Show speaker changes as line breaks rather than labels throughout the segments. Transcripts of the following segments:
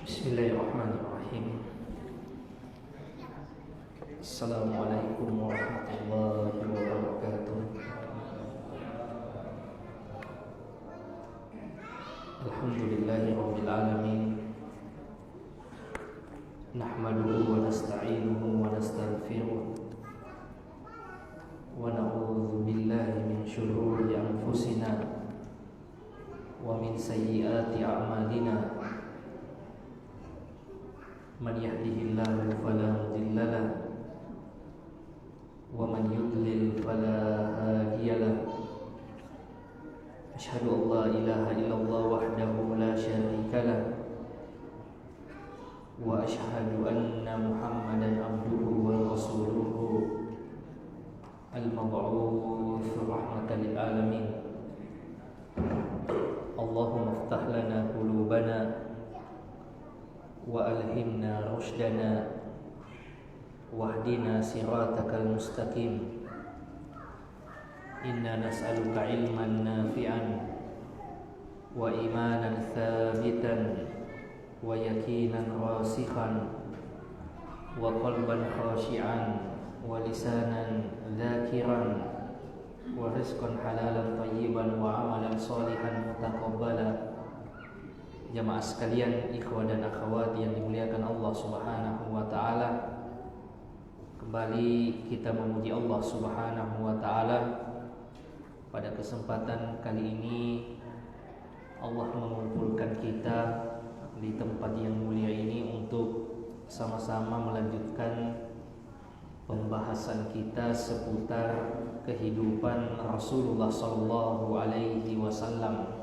Bismillahirrahmanirrahim. Assalamualaikum warahmatullahi wabarakatuh. Alhamdulillahi rabbil alamin. Nahmaduhu wa nasta'inuhu wa nastaghfiruh. Wa na'udzu billahi min shururi anfusina wa min sayyiati a'malina. Man yahdihillahu fala mudilla lahu wa man yudlil fala hadiya lahu. Asyhadu an la ilaha illallah wahdahu la syarika lahu wa asyhadu anna Muhammadan abduhu wa rasuluhu al-mab'uts rahmatan lil alamin. Allahumma iftah lana qulubana wa alhimna rushdana wahdina siratakal mustaqim. Inna nas'aluka ilman nafi'an wa imanan thabitan wa yaqinan rasikhan wa qalban khashi'an wa lisanan dzakiran wa rizqan halalan thayyiban wa amalan salihan mutaqabbala. Jamaah sekalian, ikhwah dan akhwat yang dimuliakan Allah Subhanahu wa taala, kembali kita memuji Allah Subhanahu wa taala. Pada kesempatan kali ini Allah mengumpulkan kita di tempat yang mulia ini untuk sama-sama melanjutkan pembahasan kita seputar kehidupan Rasulullah sallallahu alaihi wasallam.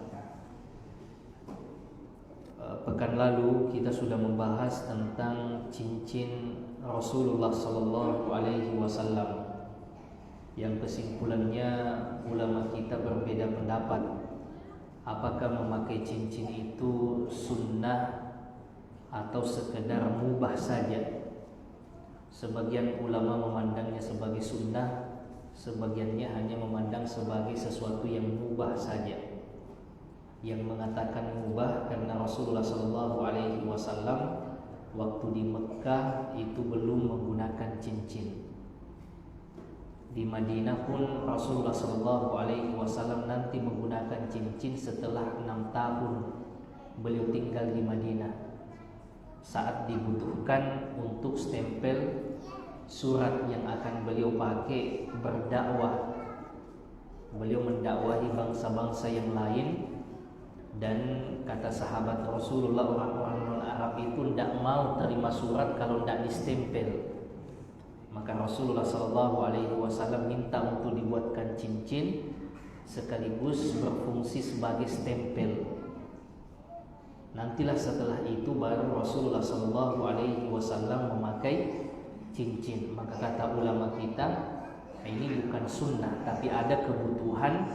Pekan lalu kita sudah membahas tentang cincin Rasulullah sallallahu alaihi wasallam, yang kesimpulannya ulama kita berbeda pendapat apakah memakai cincin itu sunnah atau sekedar mubah saja. Sebagian ulama memandangnya sebagai sunnah, sebagiannya hanya memandang sebagai sesuatu yang mubah saja. Yang mengatakan mubah karena Rasulullah sallallahu alaihi wasallam waktu di Mekah itu belum menggunakan cincin. Di Madinah pun Rasulullah sallallahu alaihi wasallam nanti menggunakan cincin setelah 6 tahun beliau tinggal di Madinah. Saat dibutuhkan untuk stempel surat yang akan beliau pakai berdakwah, beliau mendakwahi bangsa-bangsa yang lain. Dan kata sahabat Rasulullah, orang-orang non-Arab itu tidak mau terima surat kalau tidak distempel. Maka Rasulullah SAW minta untuk dibuatkan cincin sekaligus berfungsi sebagai stempel. Nantilah setelah itu baru Rasulullah SAW memakai cincin. Maka kata ulama kita, ini bukan sunnah, tapi ada kebutuhan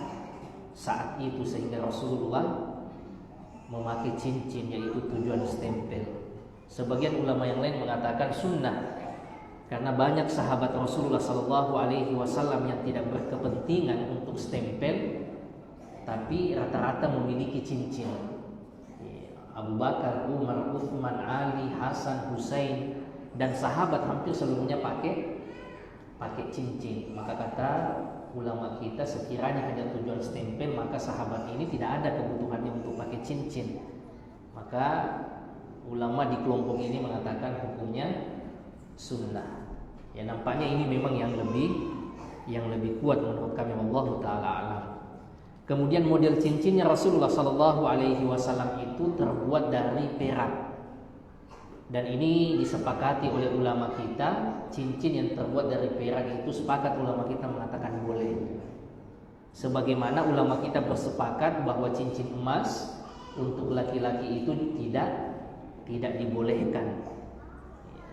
saat itu sehingga Rasulullah memakai cincin, yaitu tujuan stempel. Sebagian ulama yang lain mengatakan sunnah karena banyak sahabat Rasulullah SAW yang tidak berkepentingan untuk stempel, tapi rata-rata memiliki cincin. Abu Bakar, Umar, Uthman, Ali, Hasan, Husain, dan sahabat hampir seluruhnya pakai cincin. Maka kata ulama kita, sekiranya hanya tujuan stempel, maka sahabat ini tidak ada kebutuhannya untuk pakai cincin. Maka ulama di kelompok ini mengatakan hukumnya sunnah. Ya, nampaknya ini memang yang lebih kuat menurut kami, wallahu taala alam. Kemudian model cincinnya Rasulullah sallallahu alaihi wasallam itu terbuat dari perak. Dan ini disepakati oleh ulama kita, cincin yang terbuat dari perak itu sepakat ulama kita mengatakan boleh. Sebagaimana ulama kita bersepakat bahwa cincin emas untuk laki-laki itu tidak dibolehkan.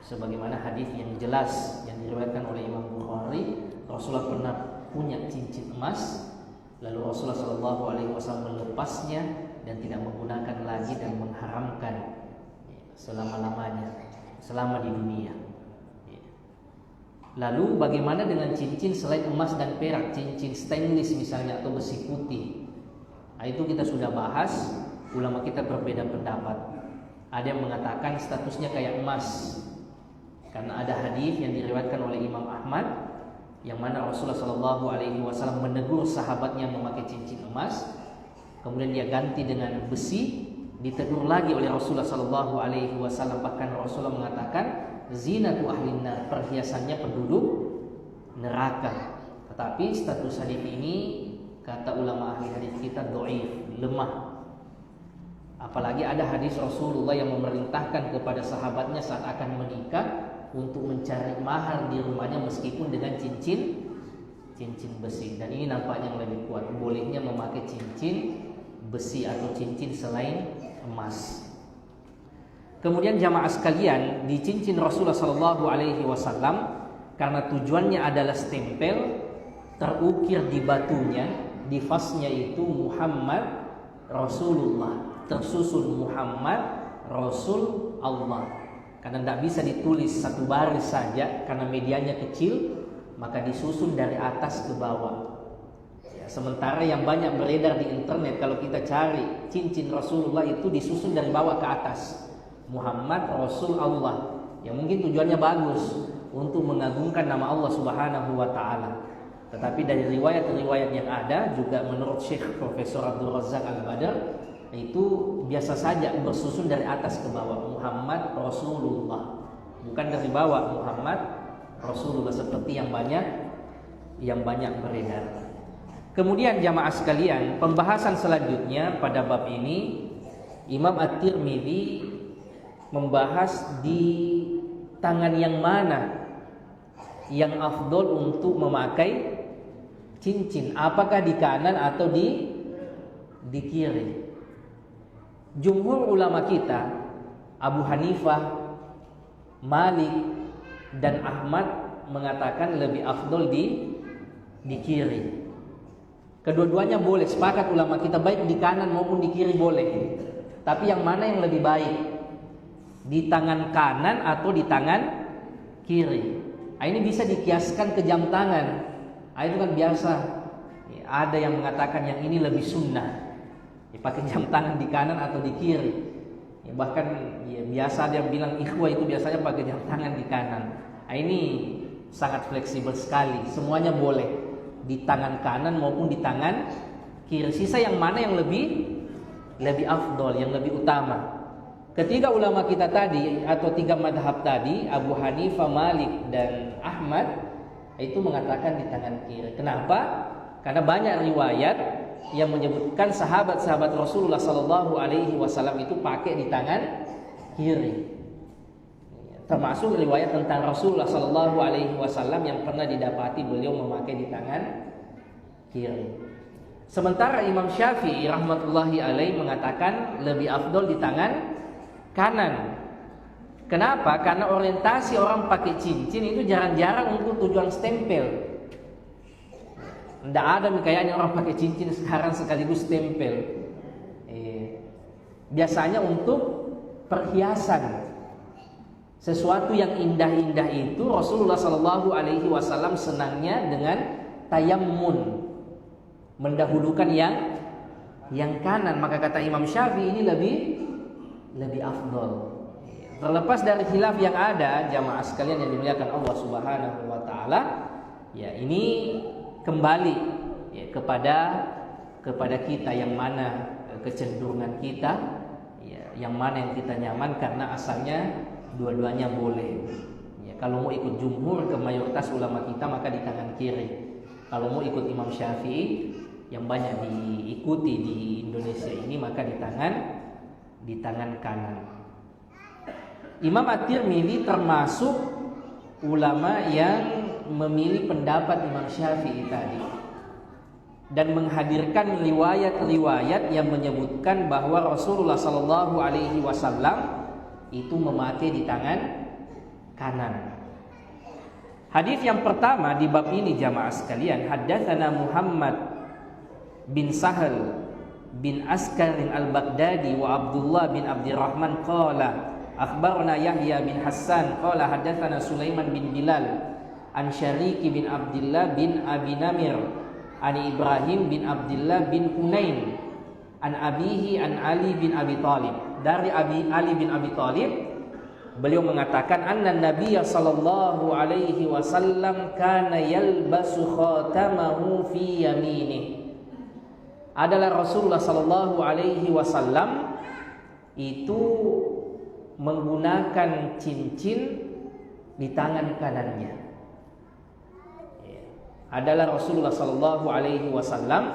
Sebagaimana hadis yang jelas yang diriwayatkan oleh Imam Bukhari, Rasulullah pernah punya cincin emas, lalu Rasulullah SAW melepasnya dan tidak menggunakan lagi dan mengharamkan selama-lamanya, selama di dunia. Lalu bagaimana dengan cincin selain emas dan perak, cincin stainless misalnya atau besi putih? Nah, itu kita sudah bahas, ulama kita berbeda pendapat. Ada yang mengatakan statusnya kayak emas, karena ada hadis yang diriwayatkan oleh Imam Ahmad yang mana Rasulullah SAW menegur sahabatnya memakai cincin emas, kemudian dia ganti dengan besi, ditegur lagi oleh Rasulullah SAW. Bahkan Rasulullah mengatakan zinatu ahlin nar, perhiasannya penduduk neraka. Tetapi status hadis ini kata ulama ahli hadis kita dhaif, lemah. Apalagi ada hadis Rasulullah yang memerintahkan kepada sahabatnya saat akan menikah untuk mencari mahar di rumahnya meskipun dengan cincin besi. Dan ini nampaknya yang lebih kuat, bolehnya memakai cincin besi atau cincin selain emas. Kemudian jamaah sekalian, di cincin Rasulullah SAW karena tujuannya adalah stempel, terukir di batunya, di fasnya itu Muhammad Rasulullah, tersusun Muhammad Rasul Allah. Karena tidak bisa ditulis satu baris saja karena medianya kecil, maka disusun dari atas ke bawah. Ya, sementara yang banyak beredar di internet, kalau kita cari cincin Rasulullah itu disusun dari bawah ke atas, Muhammad Rasul Allah. Ya mungkin tujuannya bagus untuk mengagungkan nama Allah Subhanahu wa taala. Tetapi dari riwayat-riwayat yang ada juga menurut Syekh Profesor Abdul Razak Al-Badr, itu biasa saja bersusun dari atas ke bawah, Muhammad Rasulullah, bukan dari bawah Muhammad Rasulullah seperti yang banyak beredar. Kemudian jamaah sekalian, pembahasan selanjutnya pada bab ini Imam At-Tirmidzi membahas di tangan yang mana yang afdol untuk memakai cincin, apakah di kanan atau di kiri. Jumhur ulama kita, Abu Hanifah, Malik, dan Ahmad mengatakan lebih afdol di kiri. Kedua-duanya boleh, sepakat ulama kita, baik di kanan maupun di kiri boleh. Tapi yang mana yang lebih baik? Di tangan kanan atau di tangan kiri? Nah, ini bisa dikiaskan ke jam tangan. Nah, itu kan biasa. Ada yang mengatakan yang ini lebih sunnah, pakai jam tangan di kanan atau di kiri. Bahkan biasa ada yang bilang ikhwah itu biasanya pakai jam tangan di kanan. Nah, ini sangat fleksibel sekali, semuanya boleh di tangan kanan maupun di tangan kiri. Sisa yang mana yang lebih afdol, yang lebih utama? Ketiga ulama kita tadi atau tiga madhab tadi, Abu Hanifah, Malik, dan Ahmad, itu mengatakan di tangan kiri. Kenapa? Karena banyak riwayat yang menyebutkan sahabat-sahabat Rasulullah SAW itu pakai di tangan kiri. Termasuk riwayat tentang Rasulullah SAW yang pernah didapati beliau memakai di tangan kiri. Sementara Imam Syafi'i rahmatullahi alaih mengatakan lebih afdol di tangan kanan. Kenapa? Karena orientasi orang pakai cincin itu jarang-jarang untuk tujuan stempel. Tidak ada kayaknya orang pakai cincin sekarang sekaligus stempel. Biasanya untuk perhiasan, sesuatu yang indah-indah itu Rasulullah SAW senangnya dengan tayammun, mendahulukan yang kanan. Maka kata Imam Syafi'i ini lebih afdol. Terlepas dari khilaf yang ada, jamaah sekalian yang dimuliakan Allah Subhanahu wa taala, ya ini kembali kepada kita yang mana kecenderungan kita, yang mana yang kita nyaman, karena asalnya dua-duanya boleh. Kalau mau ikut jumhur ke mayoritas ulama kita maka di tangan kiri. Kalau mau ikut Imam Syafi'i yang banyak diikuti di Indonesia ini maka di tangan kanan. Imam At-Tirmidzi termasuk ulama yang memilih pendapat Imam Syafi'i tadi dan menghadirkan riwayat-riwayat yang menyebutkan bahwa Rasulullah SAW itu memakai di tangan kanan. Hadis yang pertama di bab ini jamaah sekalian, haddatsana Muhammad bin Sahal bin Askar al-Baghdadi wa Abdullah bin Abdurrahman qala akhbarna Yahya bin Hassan qala haddatsana Sulaiman bin Bilal an Syariki bin Abdullah bin Abi Namir an Ibrahim bin Abdullah bin Hunain an abihi an Ali bin Abi Talib. dari Ali bin Abi Thalib, beliau mengatakan anna Nabiyya sallallahu alaihi wasallam kana yalbasu khatamahu fi yaminih. Adalah Rasulullah sallallahu alaihi wasallam itu menggunakan cincin di tangan kanannya. Adalah Rasulullah sallallahu alaihi wasallam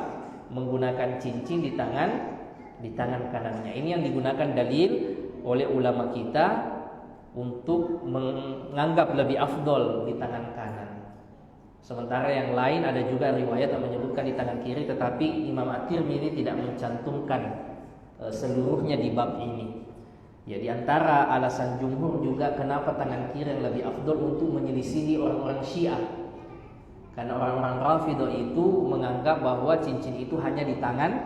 menggunakan cincin di tangan kanannya. Ini yang digunakan dalil oleh ulama kita untuk menganggap lebih afdol di tangan kanan. Sementara yang lain ada juga riwayat yang menyebutkan di tangan kiri, tetapi Imam At-Tirmidzi tidak mencantumkan seluruhnya di bab ini. Ya, di antara alasan jumhur juga kenapa tangan kiri yang lebih afdol untuk menyelisihi orang-orang Syiah. Karena orang-orang Rafidhah itu menganggap bahwa cincin itu hanya di tangan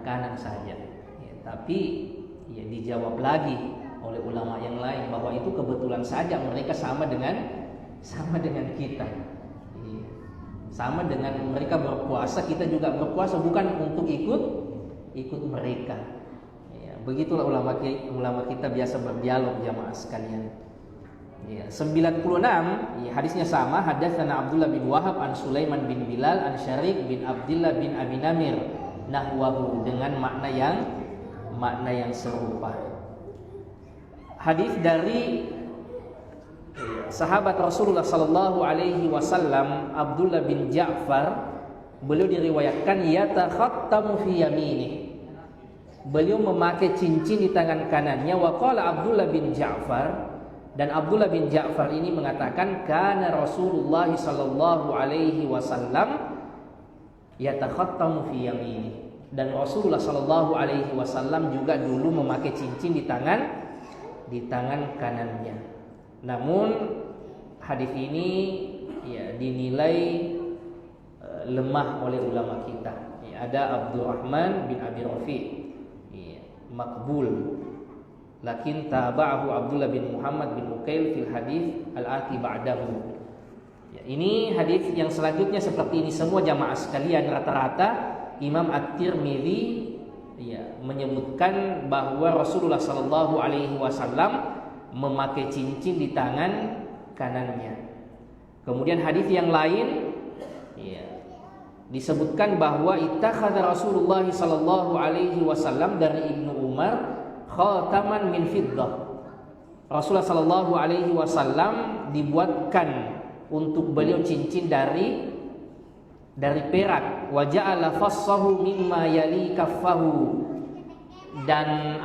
kanan saja. Ya, tapi ya dijawab lagi oleh ulama yang lain bahwa itu kebetulan saja mereka sama dengan kita. Ya, sama dengan mereka berpuasa, kita juga berpuasa, bukan untuk ikut mereka. Ya, begitulah ulama kita biasa berdialog, jamaah sekalian. Ya, 96 ya, hadisnya sama. Hadatsana Abdullah bin Wahab an Sulaiman bin Bilal an Syariq bin Abdullah bin Abi Namir nahwahu, dengan makna yang serupa. Hadis dari sahabat Rasulullah sallallahu alaihi wasallam Abdullah bin Ja'far, beliau diriwayatkan yatakhattamu fi yaminih. Beliau memakai cincin di tangan kanannya. Wa qala Abdullah bin Ja'far, dan Abdullah bin Ja'far ini mengatakan kana Rasulullah sallallahu alaihi wasallam yatakhattamu fi yamini. Dan Rasulullah sallallahu alaihi wasallam juga dulu memakai cincin di tangan kanannya. Namun hadis ini ya dinilai lemah oleh ulama kita. Ya, ada Abdurrahman bin Abi Rafi, ya, makbul. Lakin tabahu Abdullah bin Muhammad bin Uqail fil hadis al-ati ba'dahu. Ya, ini hadis yang selanjutnya seperti ini semua, jamaah sekalian. Rata-rata Imam At-Tirmidzi ya menyebutkan bahwa Rasulullah sallallahu alaihi wasallam memakai cincin di tangan kanannya. Kemudian hadis yang lain ya disebutkan bahwa ittakhadha Rasulullah sallallahu alaihi wasallam dari Ibnu Umar khataman min fiddah. Rasulullah sallallahu alaihi wasallam dibuatkan untuk beliau cincin dari perak. Wa ja'ala fassahu mimma yali kaffahu. Dan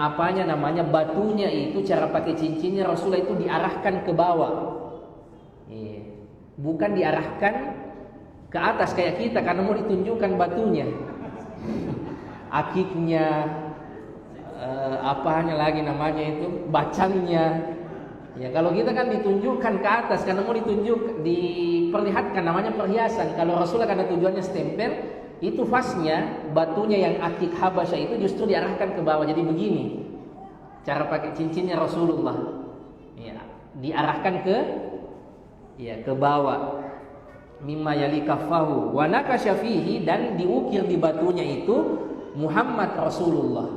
batunya itu, cara pakai cincinnya Rasulullah itu diarahkan ke bawah. Bukan diarahkan ke atas kayak kita karena mau ditunjukkan batunya. Akiknya bacannya. Ya, kalau kita kan ditunjukkan ke atas karena mau diperlihatkan, namanya perhiasan. Kalau Rasulullah karena tujuannya stempel, itu fasnya, batunya yang akik Habasyah itu justru diarahkan ke bawah. Jadi begini cara pakai cincinnya Rasulullah. Ya, diarahkan ke bawah. Mimma yali kaffahu wa nakasya fihi, dan diukir di batunya itu Muhammad Rasulullah.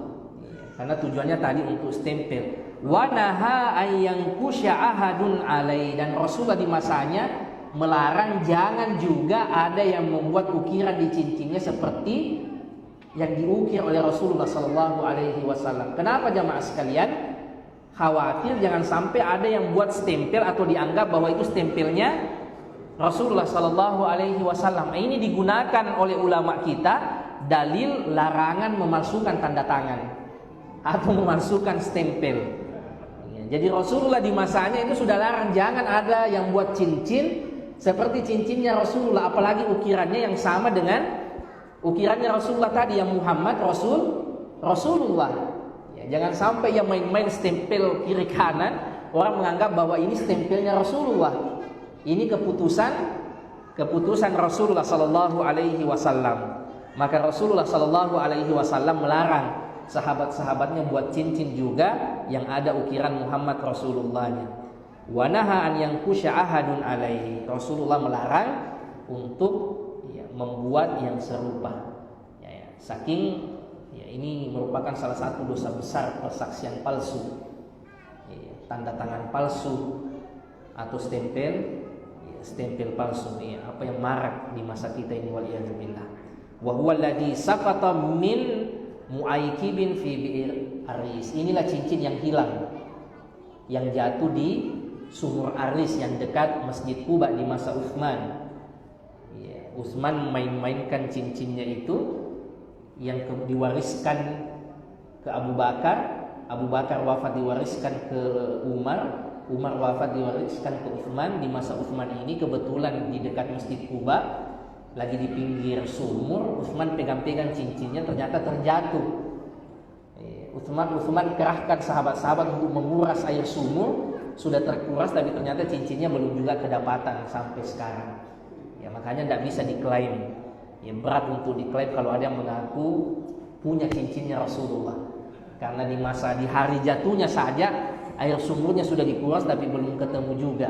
Karena tujuannya tadi untuk stempel. Wa naha ayyankusha ahadun alai, dan Rasulullah di masanya melarang jangan juga ada yang membuat ukiran di cincinnya seperti yang diukir oleh Rasulullah sallallahu alaihi wasallam. Kenapa jamaah sekalian? Khawatir jangan sampai ada yang buat stempel atau dianggap bahwa itu stempelnya Rasulullah sallallahu alaihi wasallam. Ini digunakan oleh ulama kita dalil larangan memalsukan tanda tangan atau memasukkan stempel. Ya, jadi Rasulullah di masanya itu sudah larang, jangan ada yang buat cincin seperti cincinnya Rasulullah, apalagi ukirannya yang sama dengan ukirannya Rasulullah tadi, yang Muhammad Rasulullah. Ya, jangan sampai yang main-main stempel kiri kanan, orang menganggap bahwa ini stempelnya Rasulullah. Ini keputusan Rasulullah sallallahu alaihi wasallam. Maka Rasulullah sallallahu alaihi wasallam melarang sahabat-sahabatnya buat cincin juga yang ada ukiran Muhammad Rasulullahnya. Wa naha an yankusha ahadun alaihi. Rasulullah melarang untuk membuat yang serupa. Saking Ya, ini merupakan salah satu dosa besar, persaksian palsu, ya, tanda tangan palsu atau stempel, ya, stempel palsu, ya, apa yang marak di masa kita ini, waliyadzubillah. Wa huwa alladhi saqata min mu'aikibin fi bi'ir Aris. Inilah cincin yang hilang, yang jatuh di sumur Aris yang dekat Masjid Quba di masa Utsman. Ya, Utsman main-mainkan cincinnya itu, yang diwariskan ke Abu Bakar. Abu Bakar wafat diwariskan ke Umar. Umar wafat diwariskan ke Utsman. Di masa Utsman ini kebetulan di dekat Masjid Quba, lagi di pinggir sumur, Utsman pegang-pegang cincinnya, ternyata terjatuh. Utsman kerahkan sahabat-sahabat untuk menguras air sumur. Sudah terkuras, tapi ternyata cincinnya belum juga kedapatan sampai sekarang. Ya, makanya tidak bisa diklaim. Ya, berat untuk diklaim kalau ada yang mengaku punya cincinnya Rasulullah, karena di hari jatuhnya saja air sumurnya sudah dikuras tapi belum ketemu juga.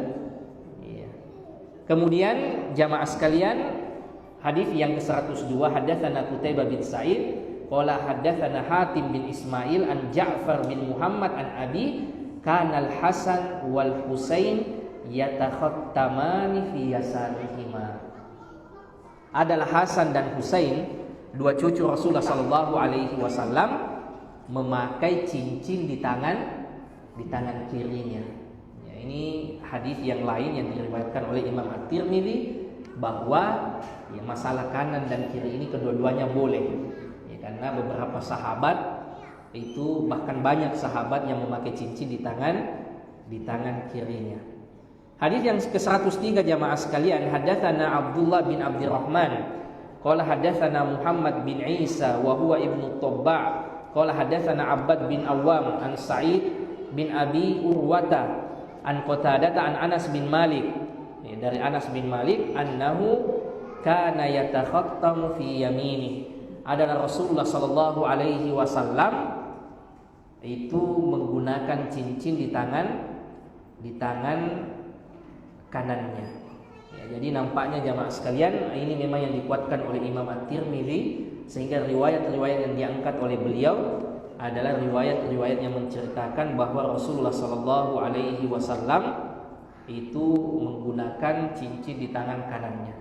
Ya. Kemudian jamaah sekalian, hadis yang ke-102, hadatsana Qutaibah bin Sa'id qala hadatsana Hatim bin Ismail an Ja'far bin Muhammad an Abi kana al-Hasan wal Husain yatakhattamani fi yasarihima. Adalah Hasan dan Husain, dua cucu Rasulullah sallallahu alaihi wasallam, memakai cincin di tangan kirinya. Ya, ini hadis yang lain yang diriwayatkan oleh Imam At-Tirmidzi, bahwa ya, masalah kanan dan kiri ini kedua-duanya boleh. Ya, karena beberapa sahabat itu, bahkan banyak sahabat yang memakai cincin di tangan kirinya. Hadis yang ke-103 jamaah sekalian, hadatsana Abdullah bin Abdurrahman qala hadatsana Muhammad bin Isa wa huwa ibnu Tabba' qala hadatsana Abbad bin Awam an Sa'id bin Abi Urwata an Qatadah an Anas bin Malik, ya, dari Anas bin Malik, annahu kana yatakhattamu fi yamini. Adalah Rasulullah sallallahu alaihi wasallam itu menggunakan cincin di tangan kanannya. Ya, jadi nampaknya jamaah sekalian, ini memang yang dikuatkan oleh Imam At-Tirmidzi, sehingga riwayat-riwayat yang diangkat oleh beliau adalah riwayat-riwayat yang menceritakan bahwa Rasulullah sallallahu alaihi wasallam itu menggunakan cincin di tangan kanannya.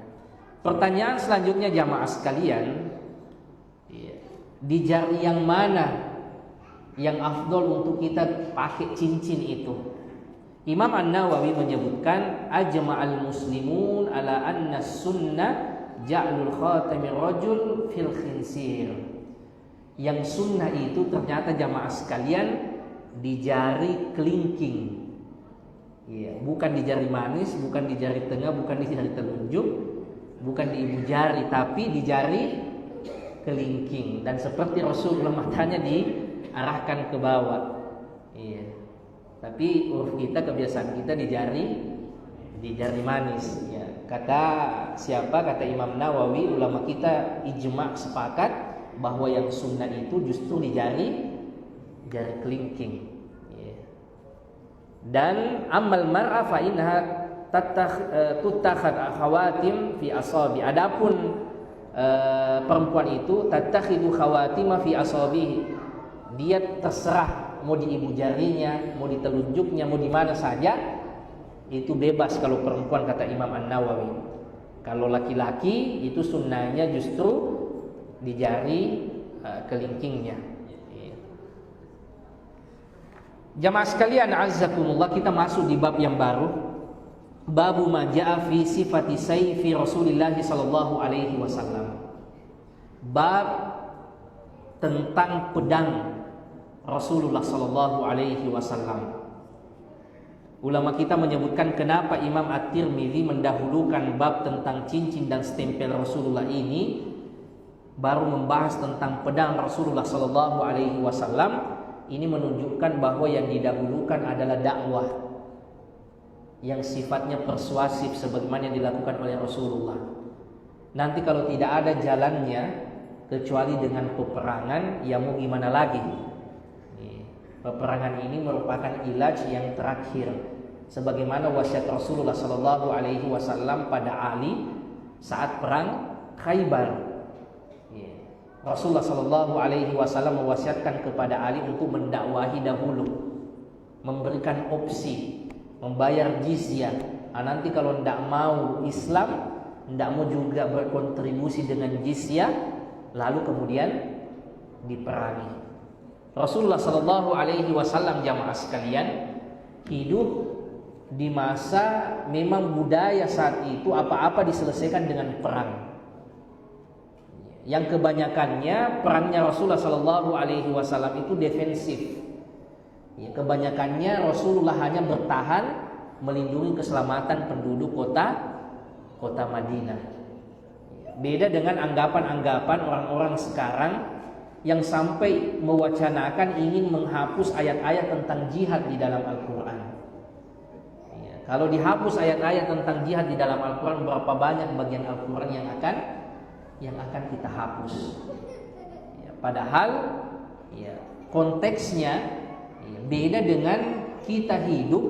Pertanyaan selanjutnya jamaah sekalian, di jari yang mana yang afdol untuk kita pakai cincin itu? Imam An-Nawawi menyebutkan ajma'al muslimun ala anna sunnah ja'lul khatamir rajul fil khinsir. Yang sunnah itu ternyata jamaah sekalian di jari kelingking. Ya, bukan di jari manis, bukan di jari tengah, bukan di jari telunjuk, bukan di ibu jari, tapi di jari kelingking. Dan seperti Rasulullah, matanya diarahkan ke bawah. Iya. Tapi uruf kita, kebiasaan kita di jari manis. Ya. Kata siapa? Kata Imam Nawawi, ulama kita ijma' sepakat bahwa yang sunnah itu justru di jari kelingking. Ya. Dan amal mar'a fa innaha tutakhad khawatim fi asabi. Adapun perempuan itu tatakhidu khawatim fi asabihi. Dia terserah mau di ibu jarinya, mau di telunjuknya, mau di mana saja, itu bebas kalau perempuan, kata Imam An-Nawawi. Kalau laki-laki itu sunnahnya justru di jari kelingkingnya. Jamaah sekalian azzakumullah, kita masuk di bab yang baru, babu ma jaa fi sifati sayfi Rasulillah sallallahu alaihi wasallam. Bab tentang pedang Rasulullah sallallahu alaihi wasallam. Ulama kita menyebutkan kenapa Imam At-Tirmidzi mendahulukan bab tentang cincin dan stempel Rasulullah ini, baru membahas tentang pedang Rasulullah sallallahu alaihi wasallam. Ini menunjukkan bahwa yang didahulukan adalah dakwah yang sifatnya persuasif sebagaimana yang dilakukan oleh Rasulullah. Nanti kalau tidak ada jalannya kecuali dengan peperangan, ya mau gimana lagi? Peperangan ini merupakan ilaj yang terakhir, sebagaimana wasiat Rasulullah sallallahu alaihi wasallam pada Ali saat perang Khaybar. Rasulullah Shallallahu Alaihi Wasallam mewasiatkan kepada Ali untuk mendakwahi dahulu, memberikan opsi, membayar jizyah. Nanti kalau tidak mau Islam, tidak mau juga berkontribusi dengan jizyah, lalu kemudian diperangi. Rasulullah Shallallahu Alaihi Wasallam, jamaah sekalian, hidup di masa memang budaya saat itu apa-apa diselesaikan dengan perang. Yang kebanyakannya perangnya Rasulullah Shallallahu Alaihi Wasallam itu defensif. Ya, kebanyakannya Rasulullah hanya bertahan melindungi keselamatan penduduk kota Madinah. Beda dengan anggapan-anggapan orang-orang sekarang yang sampai mewacanakan ingin menghapus ayat-ayat tentang jihad di dalam Al-Quran. Ya, kalau dihapus ayat-ayat tentang jihad di dalam Al-Quran, berapa banyak bagian Al-Quran yang akan kita hapus. Ya, padahal ya, konteksnya ya, beda dengan kita hidup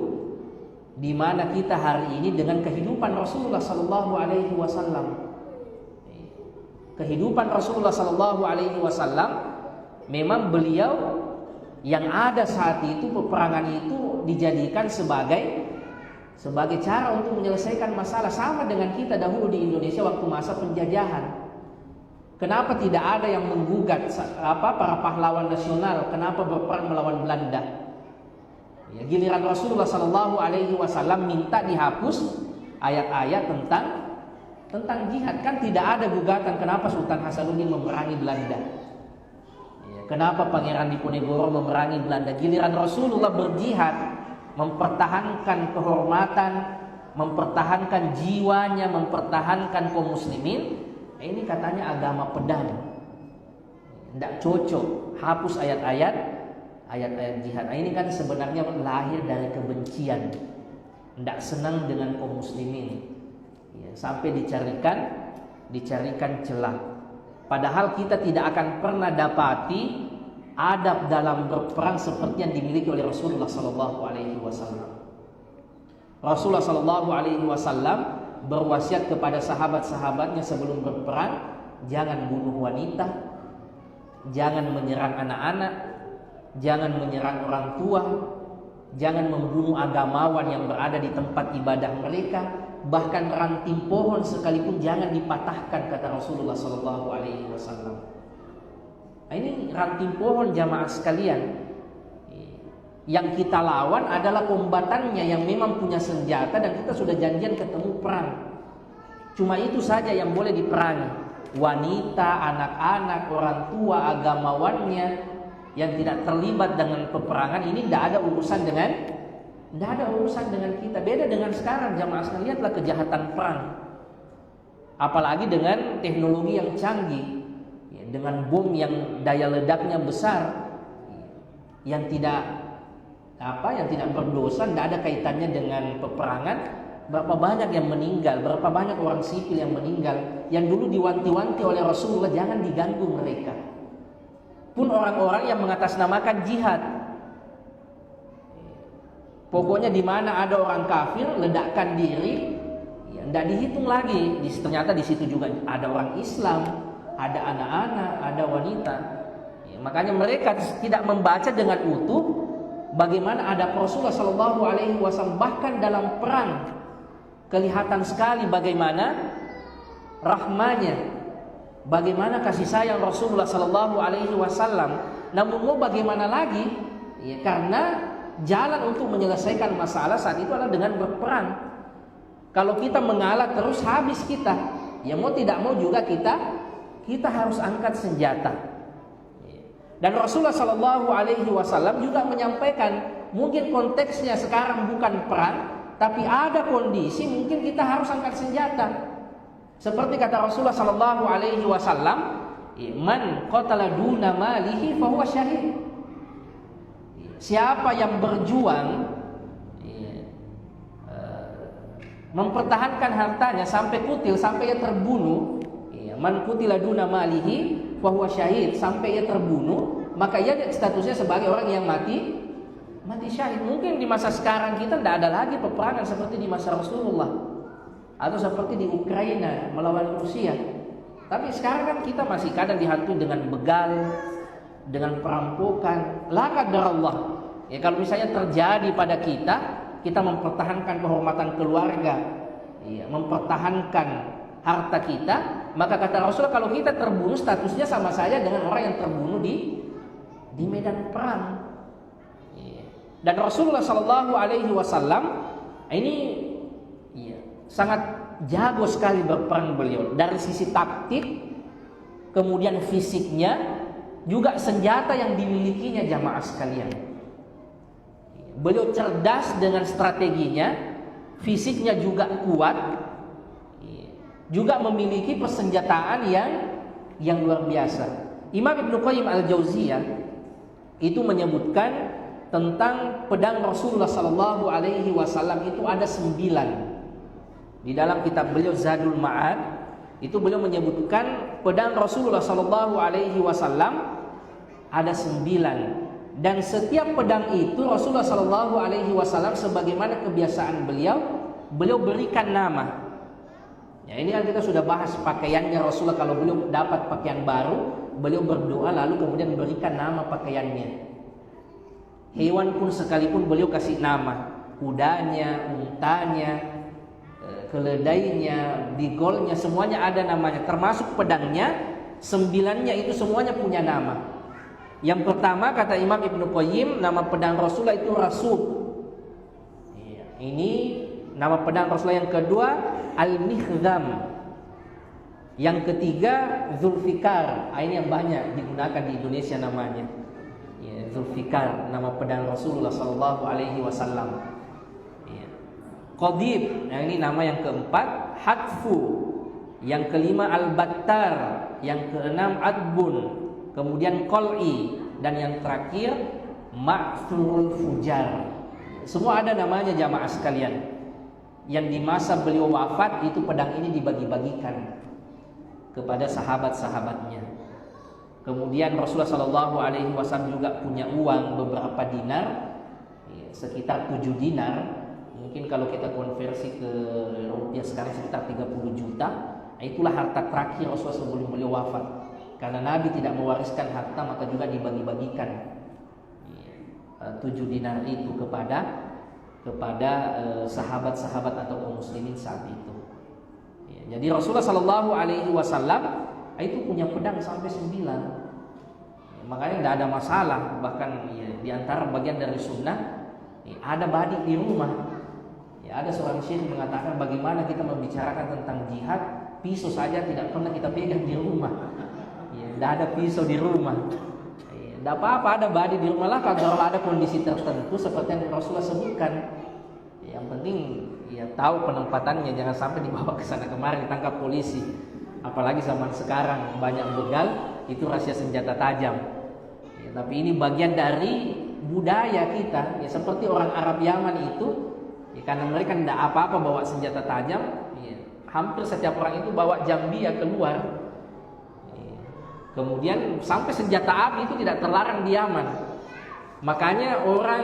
di mana kita hari ini dengan kehidupan Rasulullah Sallallahu Alaihi Wasallam. Kehidupan Rasulullah Sallallahu Alaihi Wasallam memang beliau yang ada saat itu, peperangan itu dijadikan sebagai cara untuk menyelesaikan masalah, sama dengan kita dahulu di Indonesia waktu masa penjajahan. Kenapa tidak ada yang menggugat para pahlawan nasional? Kenapa berperang melawan Belanda? Ya, giliran Rasulullah Sallallahu Alaihi Wasallam minta dihapus ayat-ayat tentang jihad. Kan tidak ada gugatan kenapa Sultan Hasanuddin memerangi Belanda. Ya, kenapa Pangeran Diponegoro memerangi Belanda? Giliran Rasulullah berjihad, mempertahankan kehormatan, mempertahankan jiwanya, mempertahankan kaum muslimin. Ini katanya agama pedang, tidak cocok, hapus ayat-ayat jihad. Ini kan sebenarnya lahir dari kebencian, tidak senang dengan kaum muslimin, ya, sampai dicarikan celah. Padahal kita tidak akan pernah dapati adab dalam berperang seperti yang dimiliki oleh Rasulullah Sallallahu Alaihi Wasallam. Rasulullah Sallallahu Alaihi Wasallam berwasiat kepada sahabat-sahabatnya sebelum berperang, jangan bunuh wanita, jangan menyerang anak-anak, jangan menyerang orang tua, jangan membunuh agamawan yang berada di tempat ibadah mereka, bahkan ranting pohon sekalipun jangan dipatahkan, kata Rasulullah Sallallahu Alaihi Wasallam. Ini ranting pohon, jamaah sekalian, yang kita lawan adalah kombatannya yang memang punya senjata dan kita sudah janjian ketemu perang. Cuma itu saja yang boleh diperangi. Wanita, anak-anak, orang tua, agamawannya yang tidak terlibat dengan peperangan ini tidak ada urusan dengan kita. Beda dengan sekarang, jamaah sekalian, lihatlah kejahatan perang. Apalagi dengan teknologi yang canggih, ya, dengan bom yang daya ledaknya besar, yang tidak berdosa, tidak ada kaitannya dengan peperangan. Berapa banyak yang meninggal, berapa banyak orang sipil yang meninggal, yang dulu diwanti-wanti oleh Rasulullah jangan diganggu mereka. Pun orang-orang yang mengatasnamakan jihad, pokoknya di mana ada orang kafir ledakkan diri, ya, tidak dihitung lagi. Ternyata di situ juga ada orang Islam, ada anak-anak, ada wanita. Ya, makanya mereka tidak membaca dengan utuh bagaimana adab Rasulullah Sallallahu Alaihi Wasallam. Bahkan dalam perang kelihatan sekali bagaimana rahmanya, bagaimana kasih sayang Rasulullah Sallallahu Alaihi Wasallam. Namun mau bagaimana lagi? Ya, karena jalan untuk menyelesaikan masalah saat itu adalah dengan berperang. Kalau kita mengalah terus habis kita. Ya mau tidak mau juga kita harus angkat senjata. Dan Rasulullah Sallallahu Alaihi Wasallam juga menyampaikan, mungkin konteksnya sekarang bukan perang, tapi ada kondisi mungkin kita harus angkat senjata. Seperti kata Rasulullah Sallallahu Alaihi Wasallam, man qatala duna malihi fahuwa syahid. Siapa yang berjuang mempertahankan hartanya sampai kutil, sampai ia terbunuh, man qutila duna malihi fahuwa syahid, sampai ia terbunuh, maka ia statusnya sebagai orang yang mati syahid. Mungkin di masa sekarang kita tidak ada lagi peperangan seperti di masa Rasulullah atau seperti di Ukraina melawan Rusia. Tapi sekarang kan kita masih kadang dihantui dengan begal, dengan perampokan. La qadarallah. Ya, kalau misalnya terjadi pada kita mempertahankan kehormatan keluarga, ya, mempertahankan harta kita, maka kata Rasulullah kalau kita terbunuh statusnya sama saja dengan orang yang terbunuh di medan perang. Ya. Dan Rasulullah Shallallahu Alaihi Wasallam ini ya, sangat jago sekali berperang beliau dari sisi taktik, kemudian fisiknya, juga senjata yang dimilikinya jamaah sekalian. Beliau cerdas dengan strateginya, fisiknya juga kuat, juga memiliki persenjataan yang luar biasa. Imam Ibnu Qayyim Al-Jauziyah itu menyebutkan tentang pedang Rasulullah Sallallahu Alaihi Wasallam itu ada 9. Di dalam kitab beliau Zadul Ma'ad itu beliau menyebutkan pedang Rasulullah Sallallahu Alaihi Wasallam ada 9. Dan setiap pedang itu Rasulullah Sallallahu Alaihi Wasallam sebagaimana kebiasaan beliau berikan nama. Ya, ini kan kita sudah bahas pakaiannya Rasulullah, kalau beliau dapat pakaian baru, beliau berdoa lalu kemudian berikan nama pakaiannya. Hewan pun sekalipun beliau kasih nama, kudanya, untanya, keledainya, bigolnya, semuanya ada namanya. Termasuk pedangnya, 9-nya itu semuanya punya nama. Yang pertama kata Imam Ibnu Qayyim, nama pedang Rasulullah itu Rasub. Ini nama pedang Rasulullah. Yang kedua Al-Mikhdam. Yang ketiga Zulfikar. Ini yang banyak digunakan di Indonesia namanya. Zulfikar, nama pedang Rasulullah Sallallahu Alaihi Wasallam. Qadib, ini nama yang keempat. Hatfu. Yang kelima Al-Battar. Yang keenam Adbun. Kemudian Qol'i, dan yang terakhir Ma'thurul Fujar. Semua ada namanya jamaah sekalian. Yang di masa beliau wafat itu pedang ini dibagi-bagikan kepada sahabat-sahabatnya. Kemudian Rasulullah Shallallahu Alaihi Wasallam juga punya uang beberapa dinar, sekitar 7 dinar. Mungkin kalau kita konversi ke rupiah sekarang sekitar 30 juta. Itulah harta terakhir Rasulullah sebelum beliau wafat. Karena Nabi tidak mewariskan harta, maka juga dibagi-bagikan 7 dinar itu kepada sahabat-sahabat atau kaum muslimin saat itu. Jadi Rasulullah Sallallahu Alaihi Wasallam itu punya pedang sampai 9. Makanya tidak ada masalah. Bahkan di antara bagian dari sunnah ada badik di rumah. Ada seorang syekh mengatakan bagaimana kita membicarakan tentang jihad, pisau saja tidak pernah kita pegang di rumah. Tidak ada pisau di rumah. Tidak apa-apa ada badik di rumah lah kalau ada kondisi tertentu seperti yang Rasulullah sebutkan. Yang penting tahu penempatannya, jangan sampai dibawa ke sana kemari ditangkap polisi. Apalagi zaman sekarang banyak begal, itu rahasia senjata tajam. Tapi ini bagian dari budaya kita. Seperti orang Arab Yaman itu, karena mereka tidak apa-apa bawa senjata tajam, hampir setiap orang itu bawa jambia keluar. Kemudian sampai senjata api itu tidak terlarang di Yaman. Makanya orang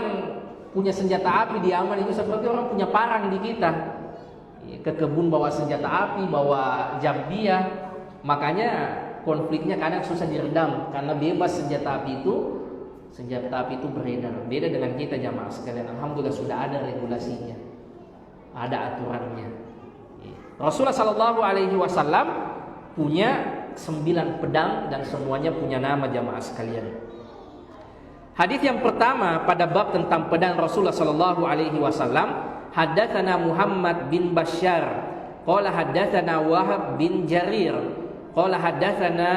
punya senjata api di Yaman itu seperti orang punya parang di kita. Ke kebun bawa senjata api, bawa jambia. Makanya konfliknya kadang susah diredam karena bebas senjata api itu beredar. Beda dengan kita jamaah sekalian. Alhamdulillah sudah ada regulasinya, ada aturannya. Rasulullah Sallallahu Alaihi Wasallam punya 9 pedang dan semuanya punya nama jamaah sekalian. Hadis yang pertama pada bab tentang pedang Rasulullah sallallahu alaihi wasallam, haddatsana Muhammad bin Bashar, qala haddatsana Wahab bin Jarir, qala haddatsana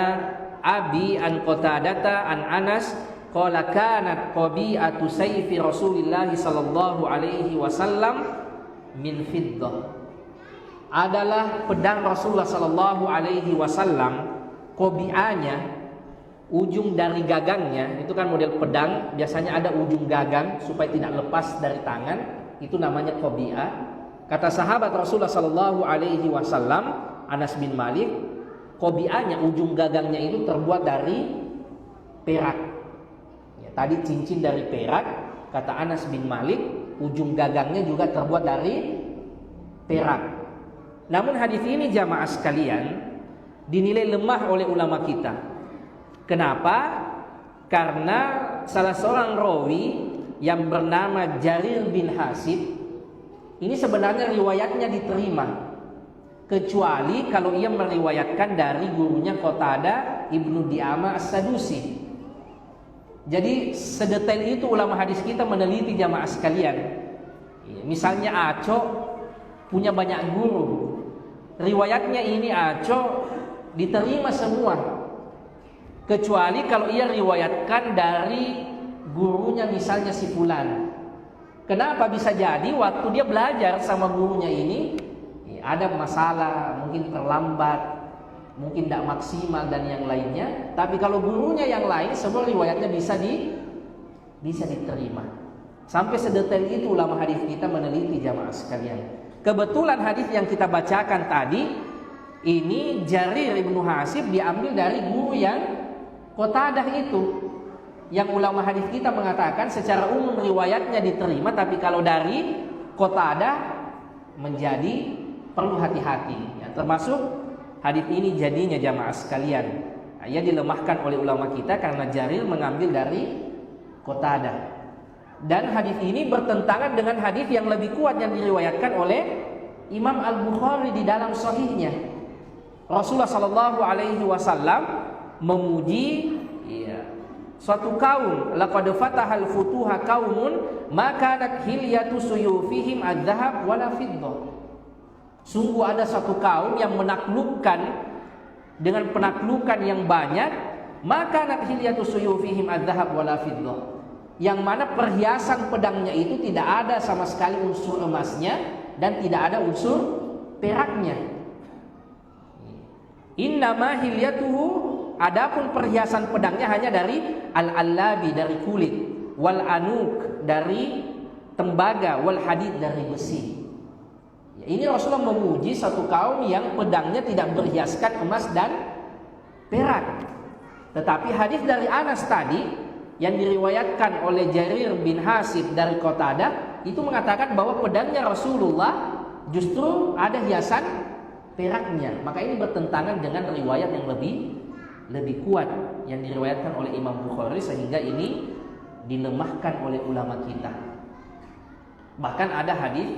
Abi an Qatadata an Anas, qala kanat qabi'atu sayfi Rasulillah sallallahu alaihi wasallam min fiddah. Adalah pedang Rasulullah Sallallahu Alaihi Wasallam, kobi'anya, ujung dari gagangnya, itu kan model pedang biasanya ada ujung gagang supaya tidak lepas dari tangan, itu namanya kobi'ah. Kata sahabat Rasulullah Sallallahu Alaihi Wasallam, Anas bin Malik, kobi'ahnya, ujung gagangnya itu terbuat dari perak. Tadi cincin dari perak, kata Anas bin Malik, ujung gagangnya juga terbuat dari perak. Namun hadis ini jamaah sekalian dinilai lemah oleh ulama kita. Kenapa? Karena salah seorang rawi yang bernama Jarir bin Hasib ini sebenarnya riwayatnya diterima, kecuali kalau ia meriwayatkan dari gurunya Qatadah Ibnu Di'amah As-Sadusi. Jadi sedetail itu ulama hadis kita meneliti jamaah sekalian. Misalnya Aco punya banyak guru, riwayatnya ini Aco diterima semua, kecuali kalau ia riwayatkan dari gurunya misalnya si fulan. Kenapa? Bisa jadi waktu dia belajar sama gurunya ini ada masalah, mungkin terlambat, mungkin tidak maksimal dan yang lainnya. Tapi kalau gurunya yang lain, semua riwayatnya bisa diterima. Sampai sedetail itu ulama hadis kita meneliti jamaah sekalian. Kebetulan hadis yang kita bacakan tadi ini Jarir ibnu Hasib diambil dari guru yang Qatadah itu. Yang ulama hadis kita mengatakan secara umum riwayatnya diterima, tapi kalau dari Qatadah menjadi perlu hati-hati. Ya, termasuk hadis ini jadinya jamaah sekalian, ia dilemahkan oleh ulama kita karena Jarir mengambil dari Qatadah. Dan hadis ini bertentangan dengan hadis yang lebih kuat yang diriwayatkan oleh Imam Al-Bukhari di dalam sahihnya. Rasulullah sallallahu alaihi wasallam memuji suatu kaum, laqad fatahal futuha qaumun ma kanat hilyatu suyufihim adzhab wala fiddah. Sungguh ada suatu kaum yang menaklukkan dengan penaklukan yang banyak, maka kanat hilyatu suyufihim adzhab wala fiddah. Yang mana perhiasan pedangnya itu tidak ada sama sekali unsur emasnya dan tidak ada unsur peraknya. Innama hilyatuhu, adapun perhiasan pedangnya hanya dari al-allabi, dari kulit, wal anuk, dari tembaga, wal hadid, dari besi. Ya, ini Rasulullah memuji satu kaum yang pedangnya tidak berhiaskan emas dan perak. Tetapi hadis dari Anas tadi yang diriwayatkan oleh Jarir bin Hasib dari Qatadah itu mengatakan bahwa pedangnya Rasulullah justru ada hiasan peraknya. Maka ini bertentangan dengan riwayat yang lebih kuat yang diriwayatkan oleh Imam Bukhari, sehingga ini dilemahkan oleh ulama kita. Bahkan ada hadis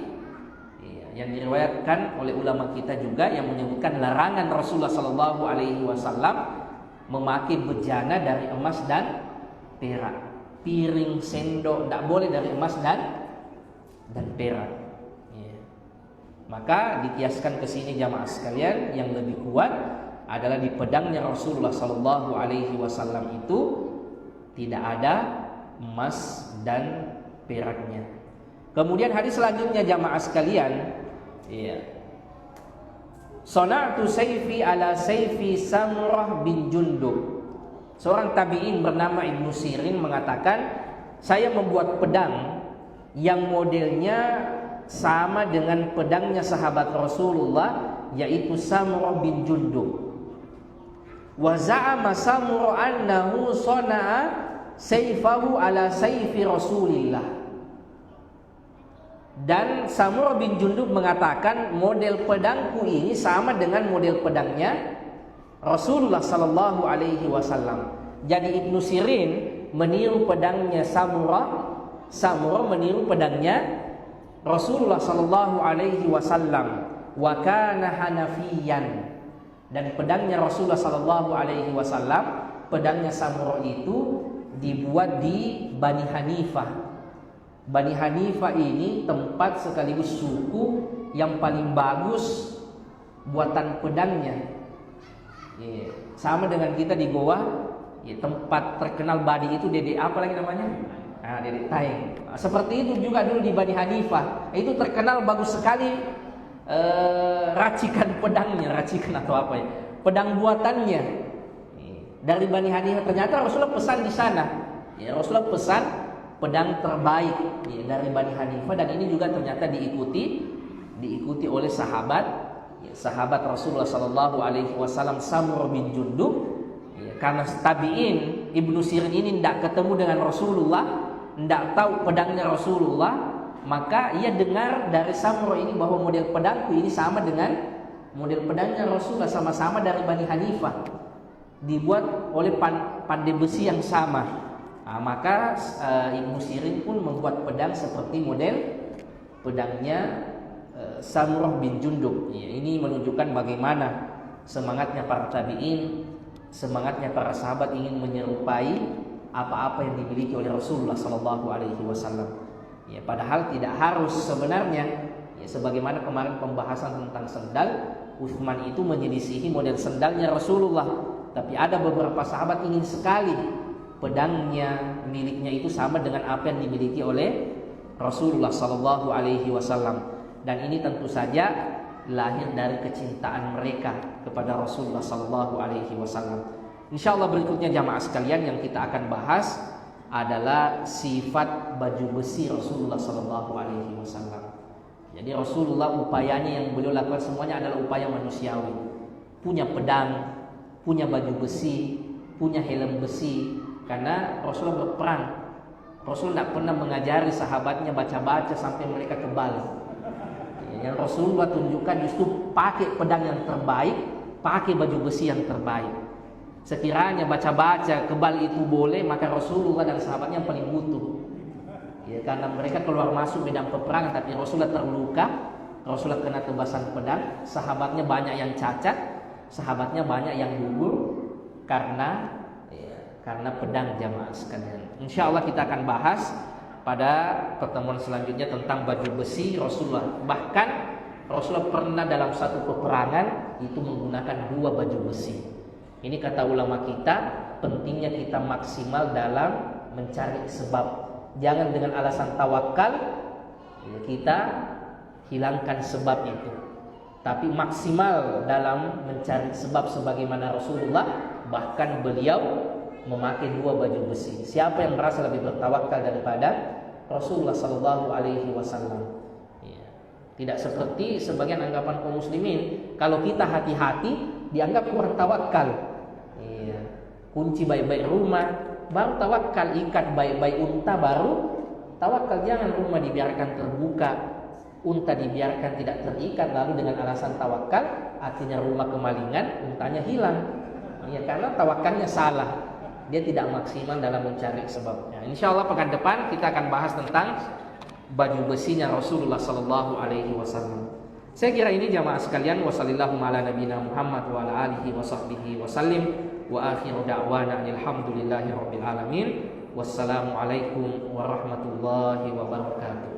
yang diriwayatkan oleh ulama kita juga yang menyebutkan larangan Rasulullah sallallahu alaihi wasallam memakai bejana dari emas dan perak. Piring, sendok tidak boleh dari emas dan perak. Maka dikiaskan ke sini jamaah sekalian, yang lebih kuat adalah di pedangnya Rasulullah sallallahu alaihi wasallam itu tidak ada emas dan peraknya. Kemudian hadis selanjutnya jamaah sekalian, Sana'tu sayfi ala sayfi Samurah bin Jundub. Seorang tabi'in bernama Ibnu Sirin mengatakan, saya membuat pedang yang modelnya sama dengan pedangnya sahabat Rasulullah, yaitu Samurah bin Jundub. Wa za'ama Samurah annahu sana'a sayfahu ala sayfi Rasulillah. Dan Samurah bin Jundub mengatakan model pedangku ini sama dengan model pedangnya Rasulullah sallallahu alaihi wasallam. Jadi Ibnu Sirin meniru pedangnya Samurah, Samurah meniru pedangnya Rasulullah sallallahu alaihi wasallam. Wa kana hanafiyan. Dan pedangnya Rasulullah sallallahu alaihi wasallam, pedangnya Samurah itu dibuat di Bani Hanifah. Bani Hanifah ini tempat sekaligus suku yang paling bagus buatan pedangnya. Sama dengan kita di Goa, tempat terkenal Badi itu Dede apa lagi namanya? Dede Taeng. Seperti itu juga dulu di Bani Hanifah. Itu terkenal bagus sekali racikan pedangnya, racikan atau apa ya? Pedang buatannya dari Bani Hanifah. Ternyata Rasulullah pesan di sana. Rasulullah pesan pedang terbaik dari Bani Hanifah, dan ini juga ternyata diikuti oleh sahabat Rasulullah sallallahu alaihi wasallam Samurah bin Jundub. Karena tabi'in Ibnu Sirin ini tidak ketemu dengan Rasulullah, tidak tahu pedangnya Rasulullah, maka ia dengar dari Samurah ini bahwa model pedangku ini sama dengan Model pedangnya Rasulullah sama-sama dari Bani Hanifah, dibuat oleh pandai besi yang sama. Maka Ibnu Sirin pun membuat pedang seperti model pedangnya Samurah bin Jundub. Ini menunjukkan bagaimana semangatnya para tabi'in, semangatnya para sahabat ingin menyerupai apa-apa yang dimiliki oleh Rasulullah SAW. Padahal tidak harus sebenarnya. Sebagaimana kemarin pembahasan tentang sendal, Utsman itu menyelisihi model sendalnya Rasulullah. Tapi ada beberapa sahabat ingin sekali pedangnya, miliknya itu sama dengan apa yang dimiliki oleh Rasulullah SAW. Dan ini tentu saja lahir dari kecintaan mereka kepada Rasulullah SAW. Insyaallah berikutnya jamaah sekalian yang kita akan bahas adalah sifat baju besi Rasulullah SAW. Jadi Rasulullah upayanya yang beliau lakukan semuanya adalah upaya manusiawi. Punya pedang, punya baju besi, punya helm besi. Karena Rasulullah berperang. Rasulullah tidak pernah mengajari sahabatnya baca-baca sampai mereka kebal. Yang Rasulullah tunjukkan justru pakai pedang yang terbaik, pakai baju besi yang terbaik. Sekiranya baca-baca kebal itu boleh, maka Rasulullah dan sahabatnya yang paling butuh. Karena mereka keluar masuk medan peperangan, tapi Rasulullah terluka, Rasulullah kena tebasan pedang, sahabatnya banyak yang cacat, sahabatnya banyak yang gugur karena pedang jamaah sekalian. Insyaallah kita akan bahas pada pertemuan selanjutnya tentang baju besi Rasulullah. Bahkan Rasulullah pernah dalam satu peperangan itu menggunakan 2 baju besi. Ini kata ulama kita, pentingnya kita maksimal dalam mencari sebab. Jangan dengan alasan tawakal kita hilangkan sebab itu. Tapi maksimal dalam mencari sebab sebagaimana Rasulullah, bahkan beliau memakai 2 baju besi. Siapa yang merasa lebih bertawakal daripada Rasulullah SAW? Tidak seperti sebagian anggapan kaum muslimin, kalau kita hati-hati dianggap kurang tawakal. Kunci baik-baik rumah, baru tawakal. Ikat baik-baik unta, baru tawakal. Jangan rumah dibiarkan terbuka, unta dibiarkan tidak terikat, lalu dengan alasan tawakal artinya rumah kemalingan, untanya hilang. Karena tawakalnya salah, dia tidak maksimal dalam mencari sebabnya. Insyaallah pekan depan kita akan bahas tentang baju besinya Rasulullah SAW. Saya kira ini jamaah sekalian. Wassallallahu ala nabiyina Muhammad wa ala alihi wa sahbihi wasallim. Wa akhiru da'wana alhamdulillahi rabbil alamin. Wassalamualaikum warahmatullahi wabarakatuh.